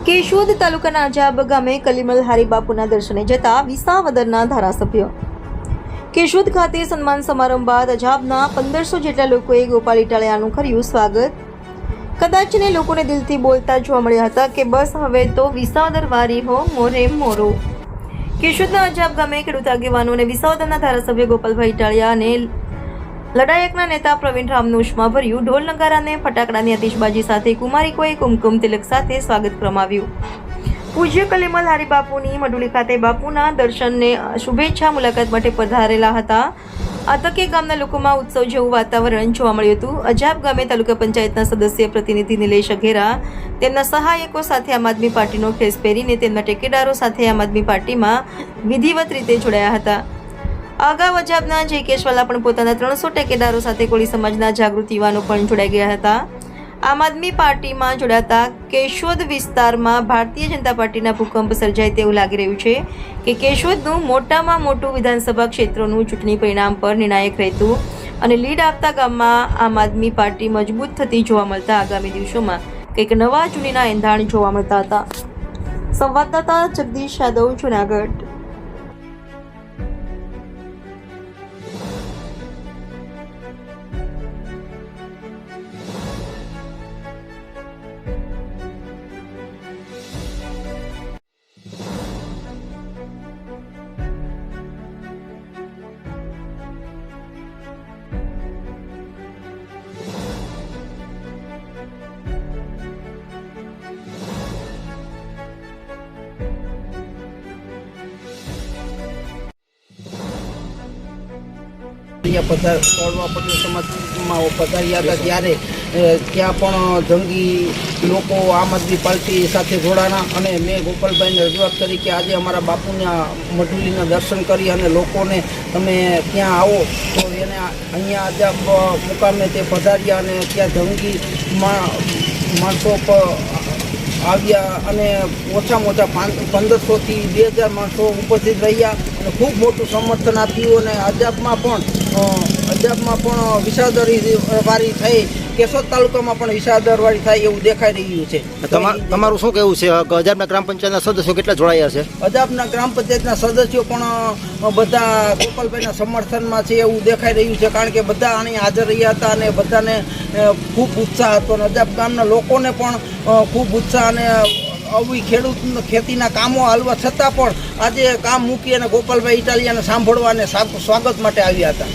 કેશોદ તાલુકાના અજાબ ગામે કલીમલ હારી બાપુના દર્શને જતા વિસાવદરના ધારાસભ્ય. કેશોદ ખાતે સન્માન સમારંભ બાદ અજાબના 1500 જેટલા લોકોએ ગોપાલ ઇટાલિયાનું કર્યું સ્વાગત. કદાચને લોકોને દિલથી બોલતા જોવા મળ્યા હતા કે બસ હવે તો વિસાવદર વારી હો મોરે મોરો. કેશોદના અજાબ ગામે ખેડૂત આગેવાનો અને વિસાવદરના ધારાસભ્ય ગોપાલભાઈ ઇટાલિયા અને લડાયકના નેતા પ્રવીણ રામનું ઉષ્મા ભર્યું ઢોલ નગારાને ફટાકડાની આતિશબાજી સાથે કુમારિકોએ કુમકુમ તિલક સાથે સ્વાગત કરવામાં પૂજ્ય કલીમલ હારી બાપુની મડુલી ખાતે બાપુના દર્શનને શુભેચ્છા મુલાકાત માટે પધારેલા હતા. આ તકે ગામના લોકોમાં ઉત્સવ જેવું વાતાવરણ જોવા મળ્યું હતું. અજાબ ગામે તાલુકા પંચાયતના સદસ્ય પ્રતિનિધિ નિલેશ અઘેરા તેમના સહાયકો સાથે આમ આદમી પાર્ટીનો ખેસ પહેરીને તેમના ટેકેદારો સાથે આમ આદમી પાર્ટીમાં વિધિવત રીતે જોડાયા હતા. અગાઉ અજાબના જે કેશવાલા પણ પોતાના 300 ટેકેદારો સાથે કોળી સમાજના જાગૃત યુવાનો પણ જોડાઈ ગયા હતા. આમ આદમી પાર્ટીમાં જોડાતા કેશોદ વિસ્તારમાં ભારતીય જનતા પાર્ટીના ભૂકંપ સર્જાય તેવું લાગી રહ્યું છે કે કેશોદનું મોટામાં મોટું વિધાનસભા ક્ષેત્રોનું ચૂંટણી પરિણામ પર નિર્ણાયક રહેતું અને લીડ આપતા ગામમાં આમ આદમી પાર્ટી મજબૂત થતી જોવા મળતા આગામી દિવસોમાં કંઈક નવા જૂનીના એંધાણ જોવા મળતા હતા. સંવાદદાતા જગદીશ યાદવ, જૂનાગઢ. તોડવા પટેલ સમાજમાં પધાર્યા હતા ત્યારે ત્યાં પણ જંગી લોકો આમ આદમી પાર્ટી સાથે જોડાણા અને મેં ગોપાલભાઈને રજૂઆત કરી કે આજે અમારા બાપુના મઢુલીના દર્શન કરી અને લોકોને તમે ત્યાં આવો તો એને અહીંયા અજાબ મુકામે તે પધાર્યા અને ત્યાં જંગી માણસો આવ્યા અને ઓછામાં ઓછા 1500થી 2000 માણસો ઉપસ્થિત રહ્યા અને ખૂબ મોટું સમર્થન આપ્યું અને અજાબમાં પણ વિસાવદર વારી થઈ. કેશોદ તાલુકામાં પણ વિસાવદર વારી થાય એવું દેખાઈ રહ્યું છે. તમારું શું કહેવું છે? અજાબના ગ્રામ પંચાયતના સદસ્યો કેટલા જોડાયા છે? અજાબના ગ્રામ પંચાયતના સદસ્યો પણ બધા ગોપાલભાઈના સમર્થનમાં છે એવું દેખાઈ રહ્યું છે, કારણ કે બધા અહીં હાજર રહ્યા હતા અને બધાને ખૂબ ઉત્સાહ હતો અને અજાબ ગામના લોકોને પણ ખૂબ ઉત્સાહ અને આવી ખેતીના કામો હાલવા છતાં પણ આજે કામ મૂકી અને ગોપાલભાઈ ઇટાલિયાને સાંભળવા અને સ્વાગત માટે આવ્યા હતા.